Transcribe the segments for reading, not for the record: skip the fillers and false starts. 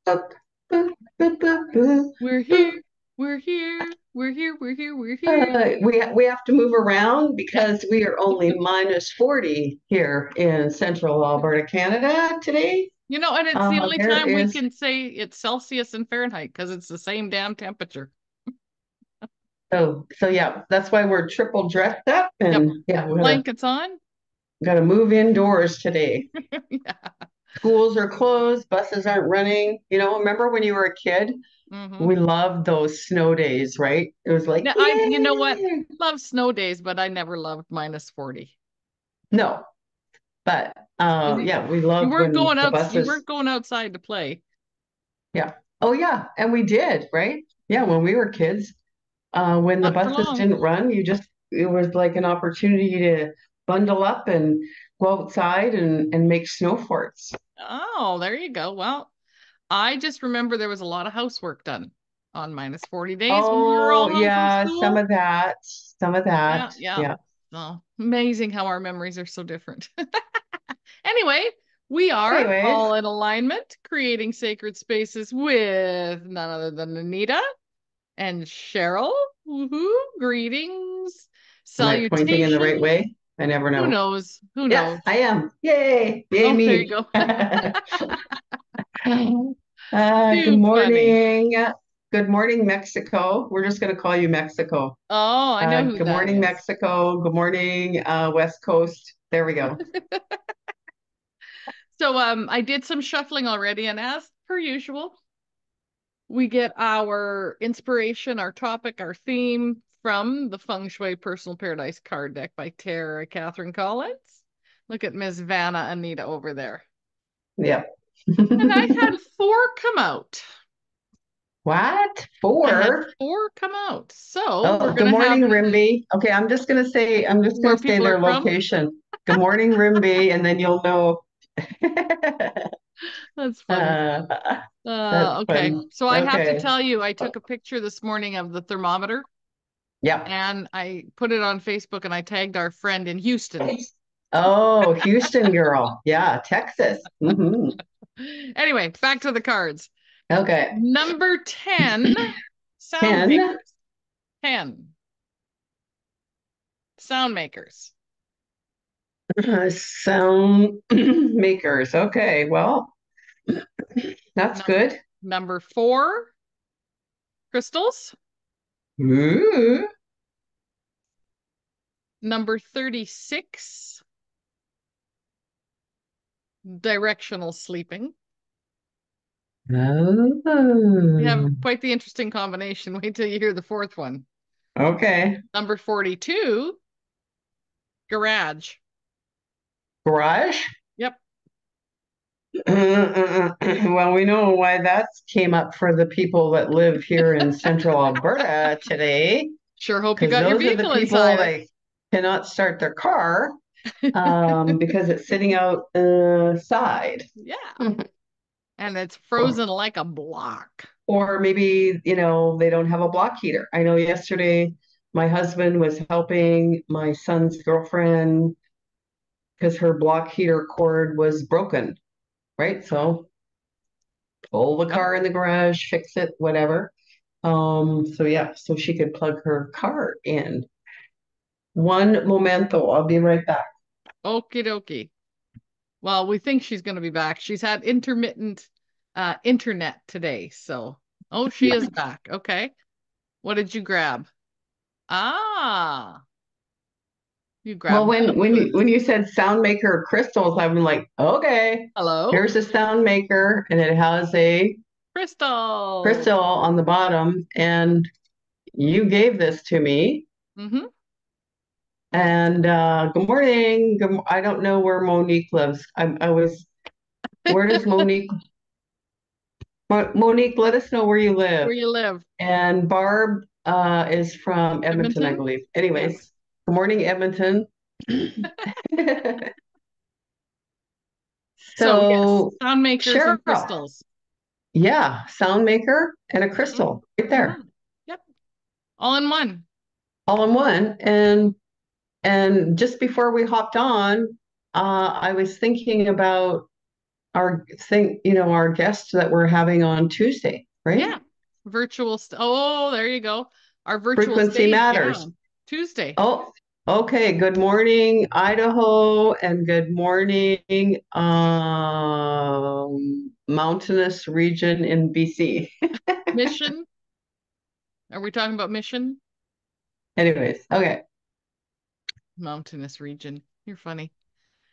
Boop, boop, boop, boop, boop, We're boop. here. We're here. We're here. We're here. We're here. We have to move around Yeah. because we are only minus 40 here in central Alberta, Canada today. And it's the only There time we is can say it's Celsius and Fahrenheit because it's the same damn temperature. so yeah, that's why we're triple dressed up Yep. and yeah, we're gonna Blankets on. gotta move indoors today. Yeah. Schools are closed, buses aren't running. Remember when you were a kid? hmm We loved those snow days, right? It was like, Now, you know what? yay! Love snow days, but I never loved minus 40. No, but Because yeah, we loved when the you buses, weren't going outside to play. yeah. Oh yeah, and we did, right? Yeah, when we were kids, when the Not for buses long. didn't run, it was like an opportunity to bundle up and go outside and make snow forts. Oh, there you go. Well, I just remember there was a lot of housework done on minus 40 days when we were Oh all home from yeah, some school. of that, some of Yeah, that. yeah. Yeah. Oh, amazing how our memories are so different. Anyway, we are Anyways, all in alignment, creating sacred spaces with none other than Anita and Cheryl. Woohoo! Greetings, am I pointing in the right salutations. way? I never Who know. knows? Who Yes, knows? I am. Yay. Yay Oh, there you me. go. Good Too funny. morning. Good morning, Mexico. We're just going to call you Mexico. Oh, I know who Good that morning, is. Mexico. Good morning, West Coast. There we go. So I did some shuffling already, and as per usual, we get our inspiration, our topic, our theme from the Feng Shui Personal Paradise card deck by Tara Catherine Collins. Look at Miss Vanna Anita over there. Yeah. And I had four come out. What? I had Four? four come out. So we're Oh, good gonna have morning, Rimby. Okay, I'm just where gonna say people are their from. location. Good morning, Rimby, and then you'll know. That's funny. Uh, that's Okay. fun. So I have to Okay. tell you, I took a picture this morning of the thermometer Yeah. and I put it on Facebook and I tagged our friend in Houston. Oh, Houston girl. Yeah, Texas. Anyway, back to the cards. Okay. Number 10, sound 10 makers. 10, sound makers. sound makers. Okay, well, that's Num- good. Number 4, crystals. Ooh. Number 36, directional sleeping. We have Oh, quite the interesting combination. Wait till you hear the fourth one. okay. Number 42, garage. Garage? Yep. Well, we know why that came up for the people that live here in central Alberta today, Sure hope you because got your those are the vehicle people inside it. that cannot start their car because it's sitting outside. Yeah. And it's frozen like a block. Or maybe, they don't have a block heater. I know yesterday my husband was helping my son's girlfriend because her block heater cord was broken, right? So pull the Yep. car in the garage, fix it, whatever. So yeah, so she could plug her car in. One momento, I'll be right back. Okie dokie. Well, we think she's going to be back. She's had intermittent internet today. So, oh, she is back. Okay. What did you grab? Ah, you Well, grabbed when you bamboo. when you said sound maker crystals, I'm like, okay, Hello, here's a sound maker, and it has a crystal. crystal on the bottom, and you gave this to me. Mm-hmm. And good morning. I don't know where Monique lives. Where does Monique? Monique, let us know where you Where live. you live? And Barb is from Edmonton, I Edmonton? believe. Anyways, Yes. good morning, Edmonton. So, yes, So, sound makers and Cheryl, crystals. yeah, sound maker and a Mm-hmm. crystal right there, Mm-hmm. Yep. All in one. all in one. And just before we hopped on, I was thinking about our thing, our guest that we're having on Tuesday, right? Yeah. Oh, there you go. Our virtual Frequency stage. Yeah. matters. Tuesday. Oh, okay. Good morning, Idaho, and good morning, mountainous region in BC. Mission. Are we talking about Mission? Anyways, okay. Mountainous region. You're funny.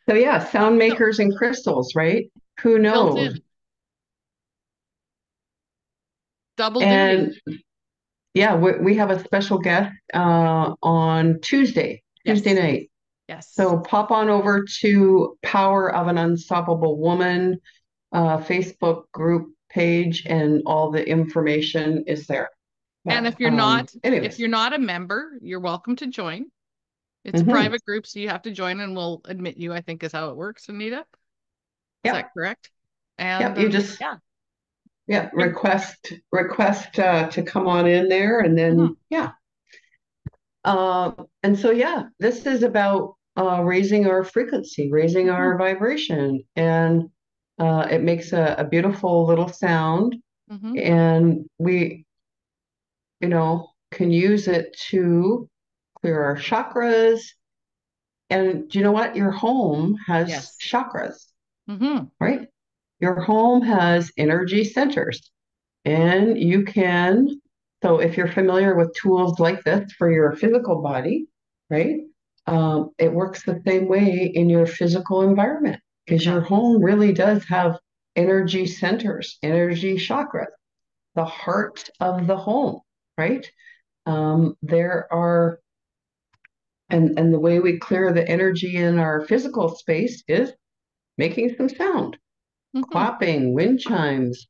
So yeah, sound So makers and crystals, right? Who built knows? in. Double duty. And yeah, we have a special guest on Tuesday Yes. night. Yes. So pop on over to Power of an Unstoppable Woman Facebook group page, and all the information is there. And But if anyways, you're not a member, you're welcome to join. It's a hmm private group, so you have to join and we'll admit you, I think is how it works, Anita. Is that yep, correct? And yep. You just yeah. Good. request to come on in there, and Mhm. then yeah. And so yeah, this is about raising our frequency, raising Mhm. our vibration, and it makes a beautiful little sound, Mhm. and we can use it to clear our chakras. And do you know what? Your home has Yes. chakras, Mhm. right? Your home has energy centers, and so if you're familiar with tools like this for your physical body, right? It works the same way in your physical environment, because your Exactly. home really does have energy centers, energy chakras, the heart of the home, right? There are and the way we clear the energy in our physical space is making some sound, Mhm. clapping, wind chimes,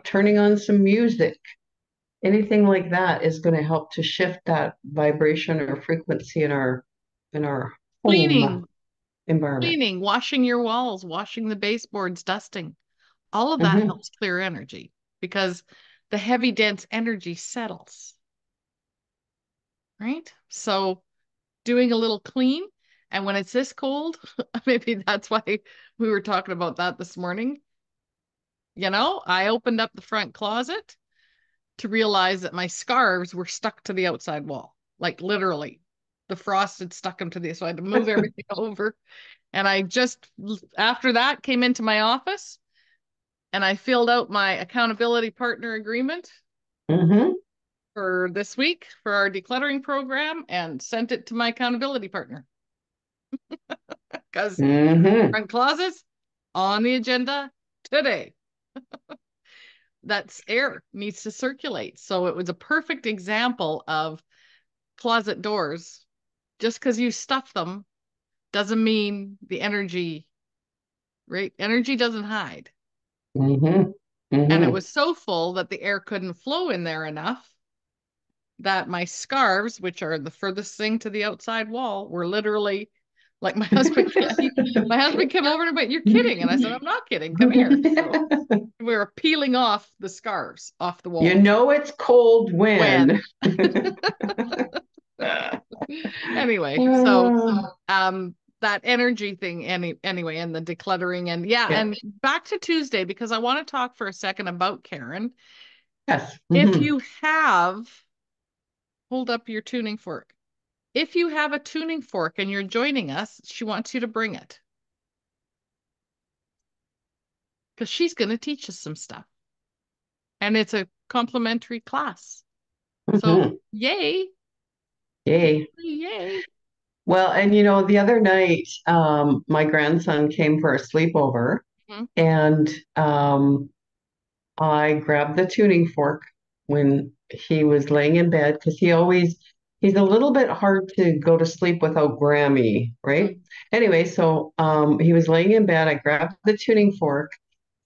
turning on some music. Anything like that is going to help to shift that vibration or frequency in our home Cleaning, environment. cleaning, washing your walls, washing the baseboards, dusting. All of that Hmm helps clear energy because the heavy, dense energy settles, right? So doing a little clean. And when it's this cold, maybe that's why we were talking about that this morning. I opened up the front closet to realize that my scarves were stuck to the outside wall, like literally. The frost had stuck them to the, so I had to move everything over. And I just, after that, came into my office and I filled out my accountability partner agreement hmm for this week for our decluttering program and sent it to my accountability partner because hmm front closets on the agenda today. That's air needs to circulate. So it was a perfect example of closet doors. Just because you stuff them doesn't mean the energy, right? Energy doesn't hide. hmm And it hmm was so full that the air couldn't flow in there enough that my scarves, which are the furthest thing to the outside wall, were literally like my husband came over and went, "You're kidding." And I said, "I'm not kidding. Come here." So we were peeling off the scarves off the You wall. know it's cold when. When anyway, so Ah, that energy thing anyway, and the decluttering and yeah, yeah. and back to Tuesday because I want to talk for a second about Karen. Yes. If you have hold up your tuning fork. If you have a tuning fork and you're joining us, she wants you to bring it because she's going to teach us some stuff. And it's a complimentary class. So, hmm yay, Yay. yay. Well, and the other night, my grandson came for a sleepover, Mhm. and I grabbed the tuning fork when he was laying in bed, because he's a little bit hard to go to sleep without Grammy, right? Mhm. Anyway, so he was laying in bed. I grabbed the tuning fork,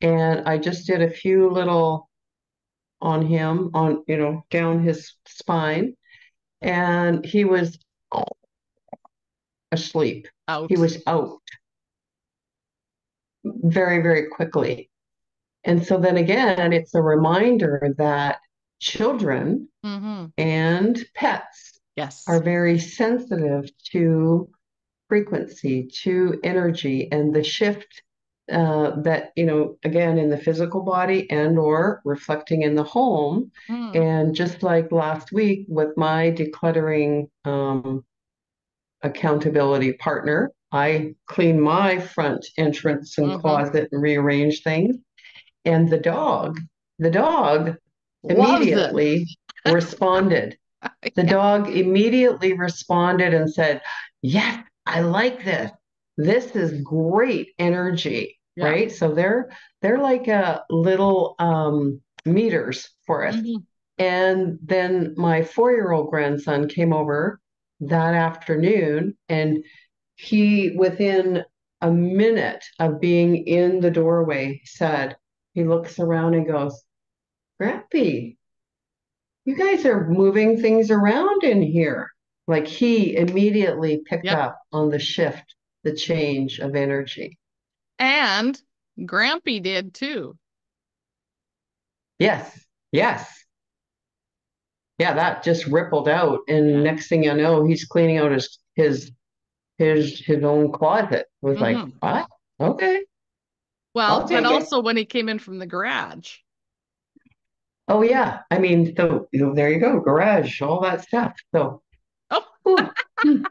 and I just did a few little on him, down his spine, and he was asleep. He Out. was out very, very quickly. And so then again, it's a reminder that children Hmm. and pets are Yes. very sensitive to frequency, to energy, and the shift. that, again, in the physical body and or reflecting in the home. Hmm. And just like last week with my decluttering accountability partner, I cleaned my front entrance and Mm-hmm. closet and rearranged things. And the dog Loves it. immediately responded. The Yeah. dog immediately responded and said, "Yes, I like this. This is great energy." Yeah. Right? So they're like little meters for us. Hmm. And then my 4-year-old grandson came over that afternoon, and he, within a minute of being in the doorway, said, he looks around and goes, "Grampy, you guys are moving things around in here." Like he immediately picked Yep. up on the shift, the change of energy. And Grampy did too. Yes, yes. Yeah, that just rippled out. And Yeah. next thing you know, he's cleaning out his own closet. It was like, Hmm. what? Okay, Well, I'll but take it. also when he came in from the garage. Oh yeah. I mean, so there you go, garage, all that stuff. So, Oh, whew. Hmm.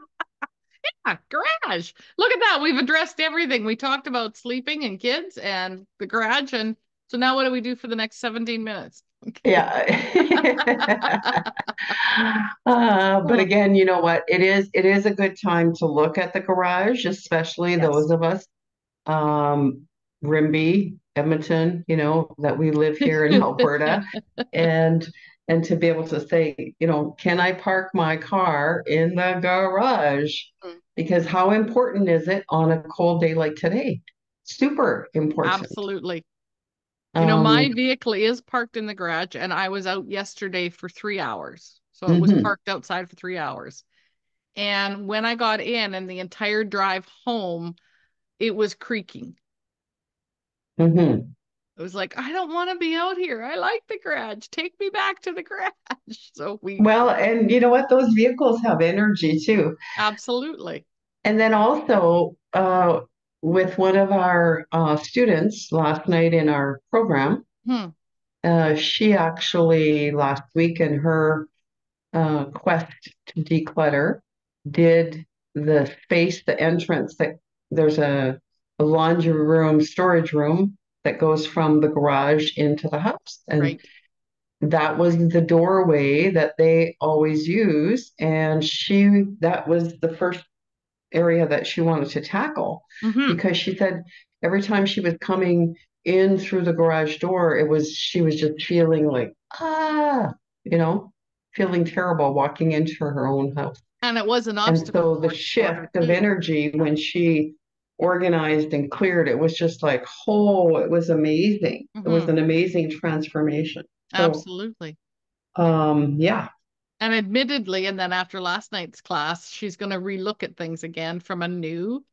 yeah, garage. Look at that. We've addressed everything. We talked about sleeping and kids and the garage. And so now what do we do for the next 17 minutes? Okay. Yeah. But Oh, again, you know what? It is a good time to look at the garage, especially yes. those of us, um, Rimby, Edmonton, that we live here in Alberta, and and to be able to say, can I park my car in the garage? Because how important is it on a cold day like today? Super important. Absolutely. My Um, vehicle is parked in the garage and I was out yesterday for 3 hours. So it was mhm, parked outside for 3 hours. And when I got in and the entire drive home, it was creaking. mhm. It was like, I don't want to be out here. I like the garage. Take me back to the garage. So we Well, and you know what? Those vehicles have energy too. absolutely. And then also, with one of our students last night in our program, Hmm, she actually last week in her quest to declutter did the space, the entrance that there's a laundry room, storage room that goes from the garage into the house. And right. that was the doorway that they always use. And that was the first area that she wanted to tackle Hmm. because she said every time she was coming in through the garage door, she was just feeling like, you know, feeling terrible walking into her own house. And it was an And obstacle so the course for her shift of too. energy when she organized and cleared, it was just like, oh, it was amazing. It was Hmm. an amazing transformation. So, Absolutely. yeah. And admittedly, and then after last night's class, she's going to relook at things again from a new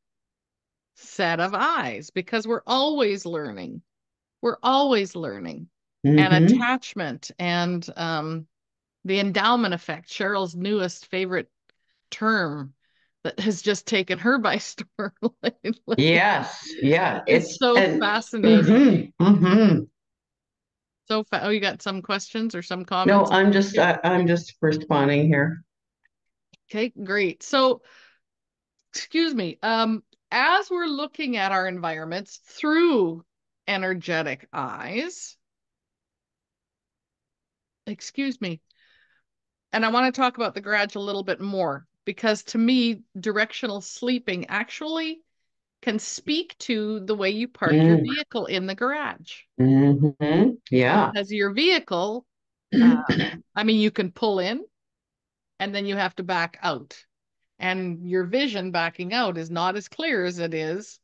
set of eyes because we're always learning. We're always learning. And Hmm. attachment and the endowment effect, Cheryl's newest favorite term that has just taken her by storm lately. Yes, yeah. It's It's so and fascinating. hmm. Oh, you got some questions or some No, comments? I'm just responding here. Okay, great. So, excuse me. As we're looking at our environments through energetic eyes, excuse me, and I want to talk about the garage a little bit more because to me, directional sleeping actually can speak to the way you park your Mm, vehicle in the garage. yeah. Because your vehicle, I mean, you can pull in and then you have to back out. And your vision backing out is not as clear as it is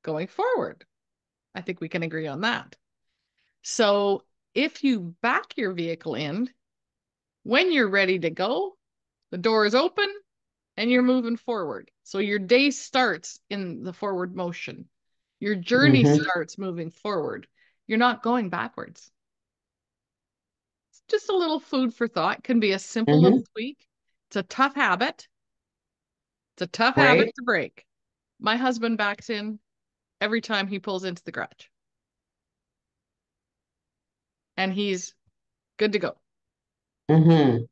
going forward. I think we can agree on that. So if you back your vehicle in, when you're ready to go, the door is open and you're moving forward. So your day starts in the forward motion. Your journey Hmm. starts moving forward. You're not going backwards. It's just a little food for thought. It can be a simple little Hmm. tweak. It's a tough habit. It's a tough habit Right. to break. My husband backs in every time he pulls into the garage. And he's good to go. Mm-hmm.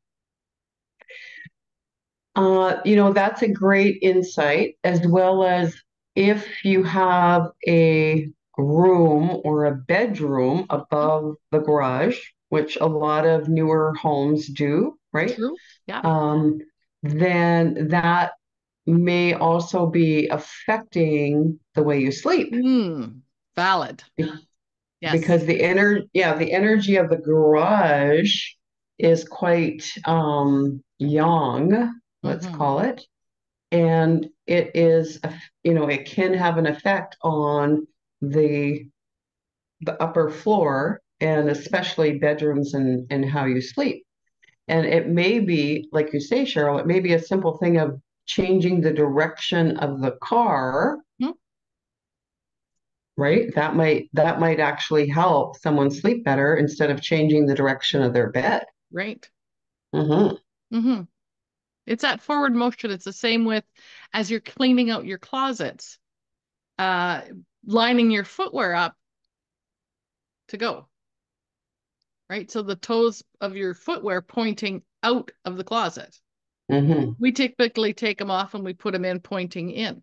That's a great insight, as well as if you have a room or a bedroom Mhm. above the garage, which a lot of newer homes do, right? True. Yeah. Um, then that may also be affecting the way you sleep Valid. Yes. because the energy of the garage is quite young, let's Hmm. call it, and it can have an effect on the the upper floor and especially bedrooms and how you sleep. And it may be, like you say, Cheryl, it may be a simple thing of changing the direction of the car, right? That might actually help someone sleep better instead of changing the direction of their bed. Right. Hmm. Hmm. It's that forward motion. It's the same with as you're cleaning out your closets, uh, lining your footwear up to go, right? So the toes of your footwear pointing out of the closet. Hmm. We typically take them off and we put them in pointing in.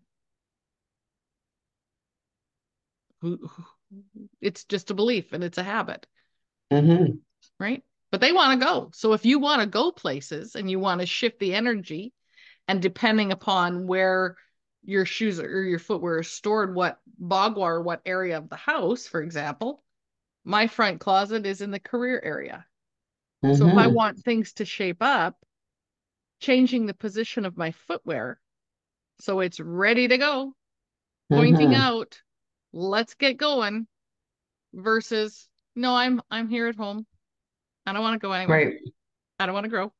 It's just a belief and it's a habit, Hmm. right? But they want to go. So if you want to go places and you want to shift the energy, and depending upon where your shoes or your footwear is stored, what bogwar, what area of the house, for example, my front closet is in the career area. So if I Hmm. want things to shape up, changing the position of my footwear so it's ready to go, pointing Hmm. out, let's get going versus no, I'm here at home. I don't want to go anywhere. Right. I don't want to grow.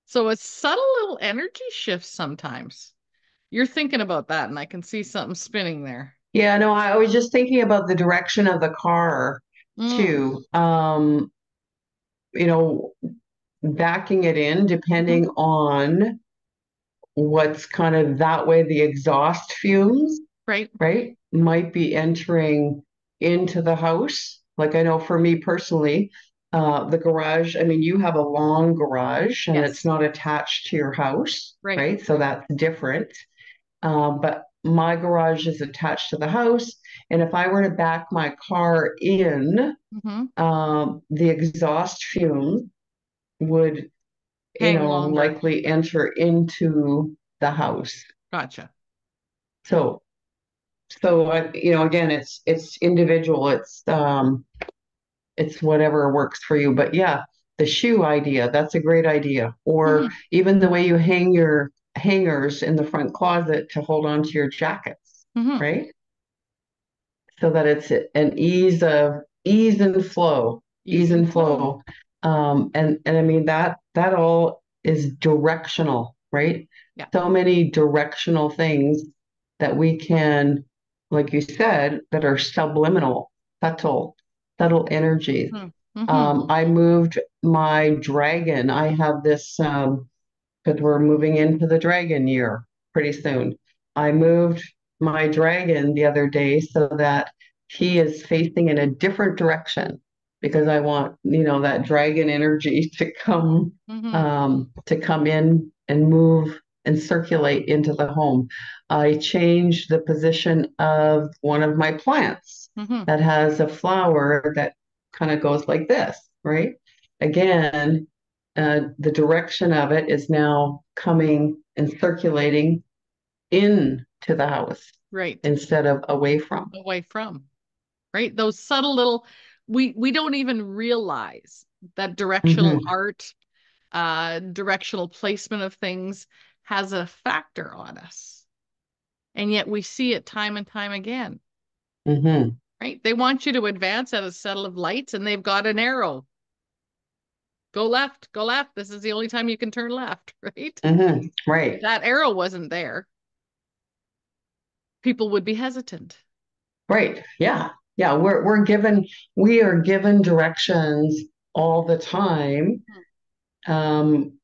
So a subtle little energy shift sometimes. You're thinking about that, and I can see something spinning there. Yeah, no, I was just thinking about the direction of the car Mm. too. You know, backing it in Hmm. depending on what's kind of that way the exhaust fumes, Right. right, might be entering into the house. Like I know for me personally, the garage, I mean, you have a long garage and it's Yes. not attached to your house, Right. right? So that's different. But my garage is attached to the house. And if I were to back my car in, Hmm. the exhaust fumes would, Hang longer. likely enter into the house. Gotcha. So, again, it's individual. It's whatever works for you. But yeah, the shoe idea, that's a great idea. Or Hmm. even the way you hang your hangers in the front closet to hold on to your jackets, Hmm. right? So that it's an ease Ease and and flow. flow. And I mean that all is directional, right? Yeah. So many directional things that we can, like you said, that are subliminal, subtle, subtle energies. Mm-hmm. I moved my dragon. I have this because we're moving into the dragon year pretty soon. I moved my dragon the other day so that he is facing in a different direction because I want, that dragon energy Hmm. to come in and move and circulate into the home. I changed the position of one of my plants Hmm. that has a flower that kind of goes like this, right? Again, the direction of it is now coming and circulating into the house Right. instead of away from. Away from. Right. Those subtle little, we don't even realize that directional Hmm. art, directional placement of things has a factor on us. And yet we see it time and time again. Hmm. Right? They want you to advance at a set of lights and they've got an arrow. Go left, go left. This is the only time you can turn left, right? Hmm. If Right. that arrow wasn't there, people would be hesitant. Right. Yeah. Yeah. We are given directions all the time, um,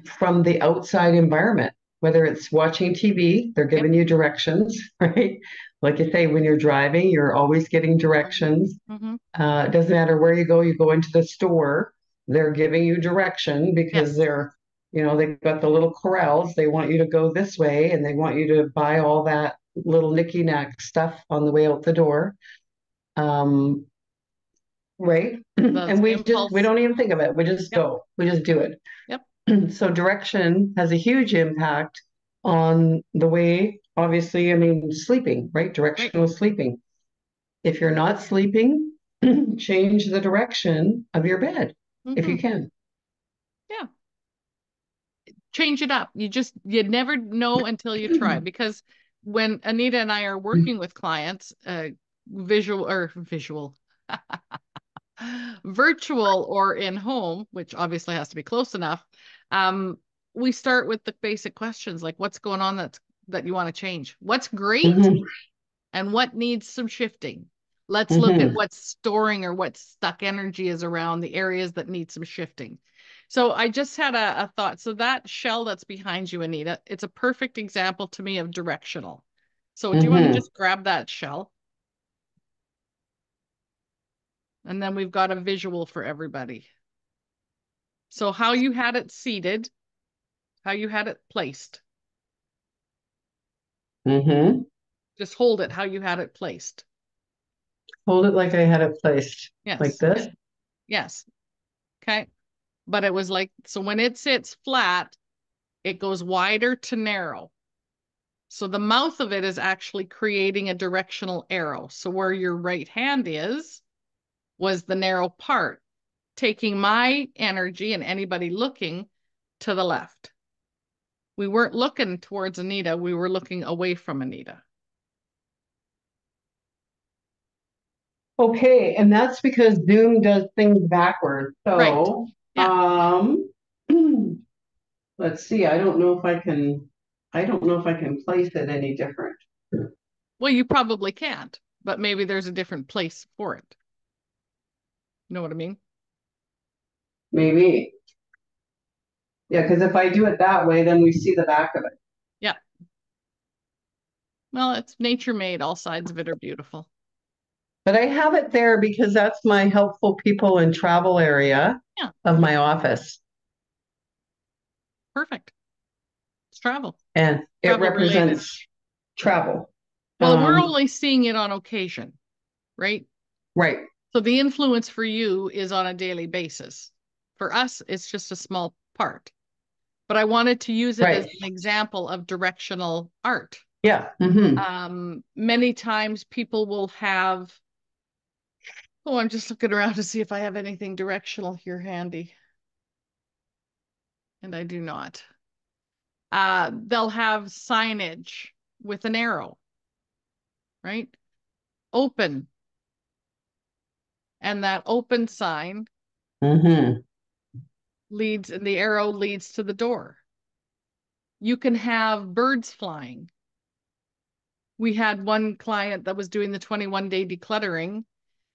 from the outside environment. whether it's watching TV, they're Yep. giving you directions, right? Like you say, when you're driving, you're always getting directions. Mm-hmm. It doesn't matter where you go into the store, they're giving you direction because Yes. they've got the little corrals. They want you to go this way and they want you to buy all that little knicky-knack stuff on the way out the door. Um, right? Those And we impulse. don't even think of it. We just Yep. go. We just do it. Yep. So direction has a huge impact on the way, obviously, I mean, sleeping, right? Right. Directional sleeping. If you're not sleeping, change the direction of your bed if Mm-hmm. you can. Yeah. Change it up. You never know until you try because when Anita and I are working with clients, visual, virtual or in home, which obviously has to be close enough, um, we start with the basic questions like what's going on that you want to change? What's great Hmm. and what needs some shifting? Let's look at Hmm. what's storing or what stuck energy is around the areas that need some shifting. So I just had a thought. So that shell that's behind you, Anita, it's a perfect example to me of directional. So do you want to Hmm. just grab that shell? And then we've got a visual for everybody. So how you had it seated, how you had it placed. Hmm. Just hold it how you had it placed. Hold it like I had it placed, like Yes. this. Yes. Okay. But it was like, so when it sits flat, it goes wider to narrow. So the mouth of it is actually creating a directional arrow. So where your right hand is, was the narrow part, taking my energy and anybody looking to the left. We weren't looking towards Anita, we were looking away from Anita. Okay, and that's because Zoom does things backwards. Right. So, Yeah. let's see. I don't know if I can place it any different. Well, you probably can't, but maybe there's a different place for it. You know what I mean? Maybe. Yeah, because if I do it that way, then we see the back of it. Yeah. Well, it's nature made. All sides of it are beautiful. But I have it there because that's my helpful people and travel area Yeah. of my office. Perfect. It's travel, And it travel related. represents travel. Well, we're Um, only seeing it on occasion, right? right, So the influence for you is on a daily basis. For us, it's just a small part. But I wanted to use it as right. an example of directional art. Yeah. Hmm. Many times people will have, oh, I'm just looking around to see if I have anything directional here handy. And I do not. They'll have signage with an arrow, right? Open. And that open sign Hmm. leads, and the arrow leads to the door. You can have birds flying. We had one client that was doing the 21-day decluttering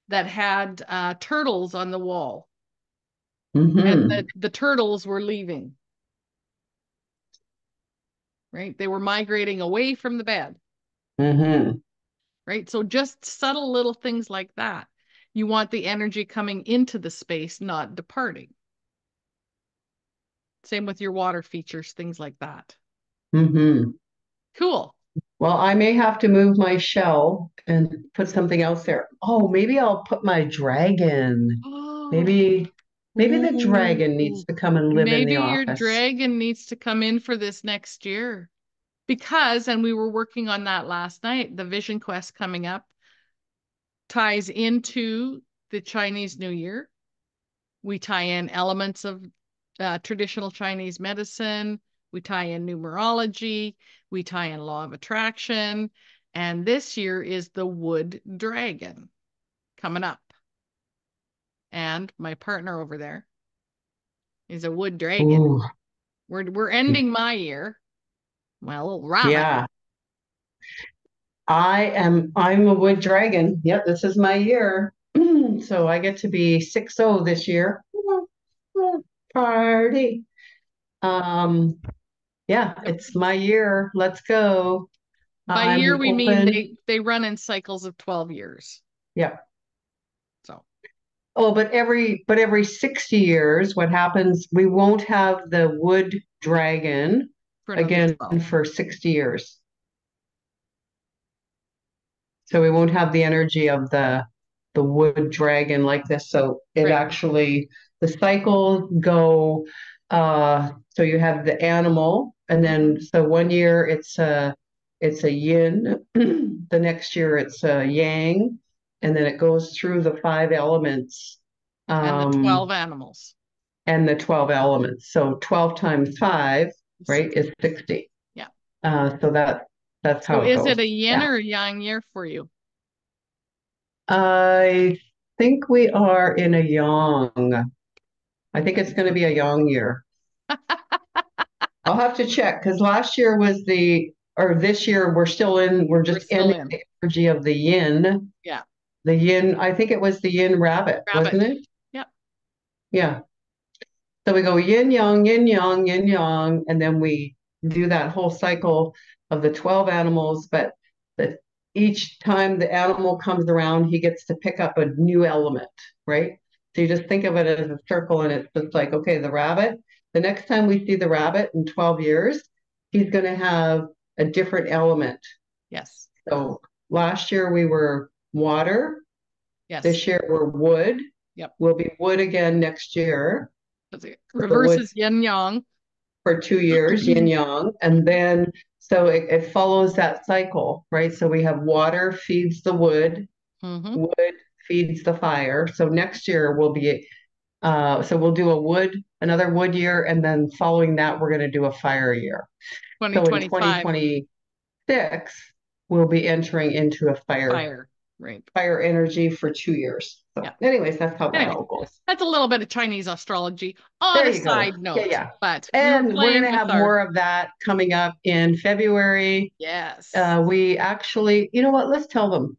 that had turtles on the wall, and Hmm. the turtles were leaving, right? They were migrating away from the bed, Hmm. right? So just subtle little things like that. You want the energy coming into the space, not departing. Same with your water features, things like that. Hmm. Cool. Well, I may have to move my shell and put something else there. Oh, maybe I'll put my dragon. Oh, Maybe, maybe the dragon needs ooh. to come and live in Maybe the your office. dragon needs to come in for this next year. Because, and we were working on that last night, the Vision Quest coming up ties into the Chinese New Year. We tie in elements of traditional Chinese medicine. We tie in numerology. We tie in law of attraction. And this year is the wood dragon coming up. And my partner over there is a wood dragon. Ooh, We're ending my year. Well, rabbit. yeah. I'm a wood dragon. Yep, this is my year. So I get to be 6-0 this year. Party. Um, Yeah, Yep. it's my year. Let's go. By year, I'm we mean open. they run in cycles of 12 years. Yeah. So Oh, but every 60 years, what happens? We won't have the wood dragon for another again 12. for 60 years. So we won't have the energy of the wood dragon like this. So it Right. actually the cycles go so you have the animal and Hmm. then so one year it's a yin, the next year it's a yang, and then it goes through the five elements And the 12 um animals. and the 12 elements. So 12 times 5, right, 60. is 60. Yeah. So that's So how it is it goes. a yin Yeah. or a yang year for you? I think we are in a yang. I think it's going to be a yang year. I'll have to check because last year was or this year we're We're just still ending in. the energy of the yin. Yeah. The yin, I think it was the yin rabbit, Rabbit. wasn't it? Yep. Yeah. So we go yin yang, and then we do that whole cycle of the 12 animals, but that each time the animal comes around, he gets to pick up a new element, right? So you just think of it as a circle and it's just like, okay, the rabbit, the next time we see the rabbit in 12 years, he's going to have a different element. Yes. So last year we were water, Yes. this year we're wood, Yep. we'll be wood again next year. Because it The wood reverses yin yang. for 2 years, yin yang, and then so it follows that cycle, right? So we have water feeds the wood, Mm-hmm. wood feeds the fire. So next year will be so we'll do another wood year, and then following that we're going to do a fire year. So in 2025 2026 we'll be entering into a fire fire. Right. fire energy for 2 years. So, Yeah. anyways, that's how that Anyway, all goes. that's a little bit of Chinese astrology on There a you go. side Yeah, note, yeah. but we're And we're going playing to with have our more of that coming up in February. yes. We actually, you know what? Let's tell them.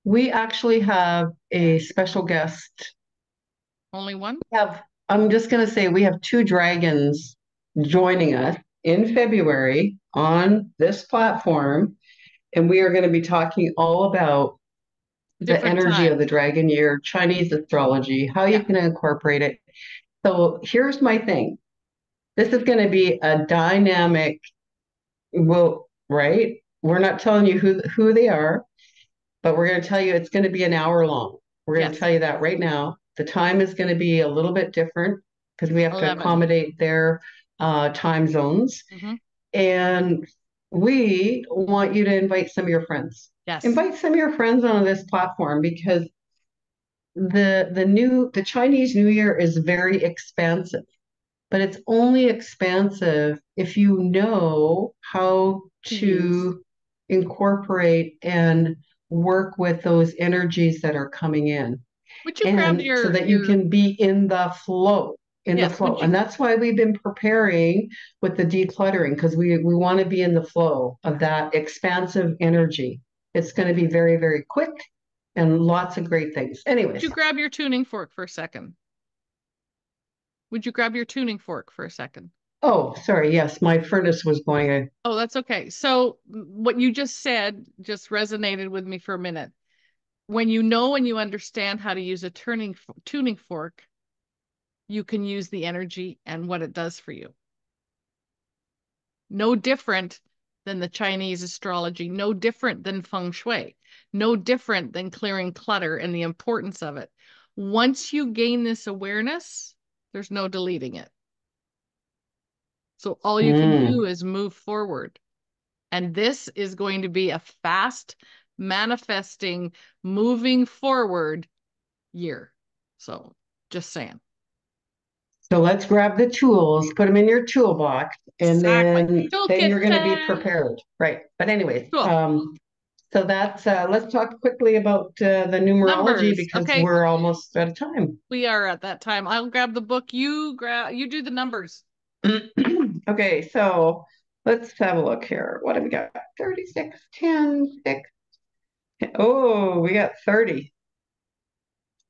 We actually have Yeah. a special guest. Only one? I'm just going to say, we have two dragons joining us in February on this platform. And we are going to be talking all about the Different energy of time. the dragon year, Chinese astrology, how Yeah. you can incorporate it. So here's my thing. This is going to be a dynamic, well, right? We're not telling you who they are, but we're going to tell you it's going to be an hour long. We're going to Yes. tell you that right now. The time is going to be a little bit different because we have to 11. accommodate their time zones. Mm-hmm. And we want you to invite some of your friends. Yes. Invite some of your friends on this platform because the Chinese New Year is very expansive, but it's only expansive if you know how To use. to incorporate and work with those energies that are coming in, Would you grab and so that you can be in the yes, flow. would And you that's why we've been preparing with the decluttering because we want to be in the flow of that expansive energy. It's going to be very, very quick and lots of great things. would you Anyways, grab your tuning fork for a second? Would you grab your tuning fork for a second? oh, sorry. Yes, my furnace was going. Oh, that's okay. So what you just said just resonated with me for a minute. When you know and you understand how to use a tuning fork, you can use the energy and what it does for you. No different than the Chinese astrology, no different than feng shui, no different than clearing clutter and the importance of it. Once you gain this awareness, there's no deleting it. So all you can Mm. do is move forward. And this is going to be a fast manifesting, moving forward year. So just saying. So let's grab the tools, put them in your toolbox, and Exactly. then Toolkit you're going to be time. prepared, right? But anyways, Cool. so that's let's talk quickly about the numerology Numbers. because Okay. we're almost out of time. We are at that time. I'll grab the book. You do the numbers. Okay, so let's have a look here. What have we got? 36, 10, 6. Oh, we got 30.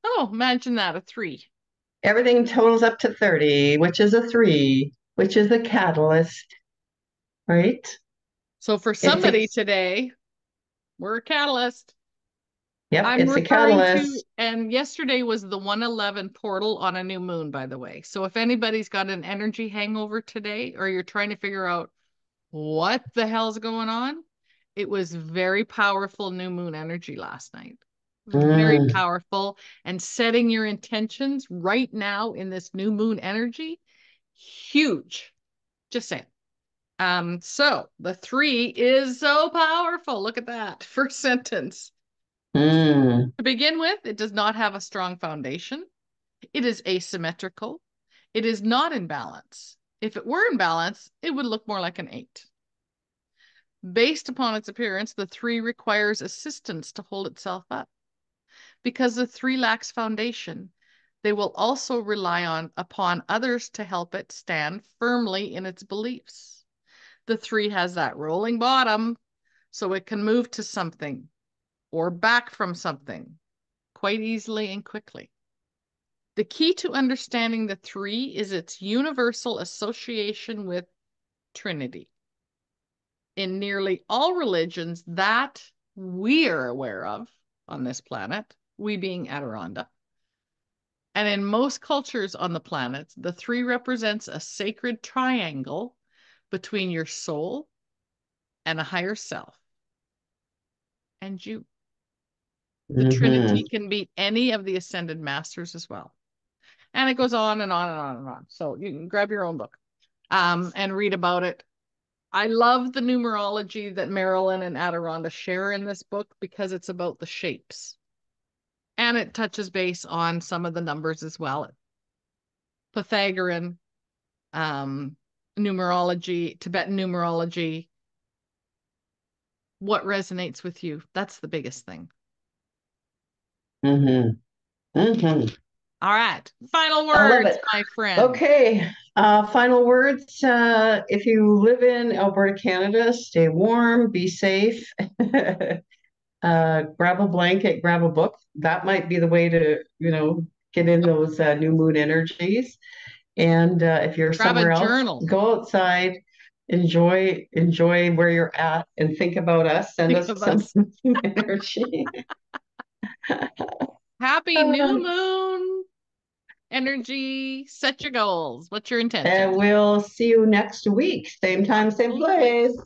Oh, imagine that, a three. Everything totals up to 30, which is a 3, which is a catalyst. right? So for It's somebody a, today, we're a catalyst. yep, I'm it's a referring to, catalyst. and yesterday was the 111 portal on a new moon, by the way. So if anybody's got an energy hangover today, or you're trying to figure out what the hell's going on, it was very powerful new moon energy last night. Very Mm, powerful. And setting your intentions right now in this new moon energy, huge. Just saying. So the 3 is so powerful. Look at that. First sentence. mm, To begin with, it does not have a strong foundation. It is asymmetrical. It is not in balance. If it were in balance, it would look more like an 8. Based upon its appearance, the 3 requires assistance to hold itself up. Because the 3 lacks foundation, they will also rely upon others to help it stand firmly in its beliefs. The 3 has that rolling bottom, so it can move to something or back from something quite easily and quickly. The key to understanding the 3 is its universal association with Trinity. In nearly all religions that we are aware of on this planet, we being Adironda, and in most cultures on the planet, the 3 represents a sacred triangle between your soul and a higher self and you. The mm-hmm, Trinity can be any of the ascended masters as well. And it goes on and on and on and on. So you can grab your own book and read about it. I love the numerology that Marilyn and Adironda share in this book because it's about the shapes. And it touches base on some of the numbers as well. Pythagorean, numerology, Tibetan numerology. What resonates with you? That's the biggest thing. mm-hmm, mm-hmm. All right. Final I love words, it. my friend. Okay. Final words. If you live in Alberta, Canada, stay warm, be safe. Grab a blanket, grab a book. That might be the way to, get in those new moon energies. And if you're Grab a somewhere else, journal. go outside, enjoy where you're at, and think about us. Send Think us of some us. energy. Happy Uh, new moon energy. Set your goals. What's your and intention? we'll see you next week. Same time, same Absolutely. place.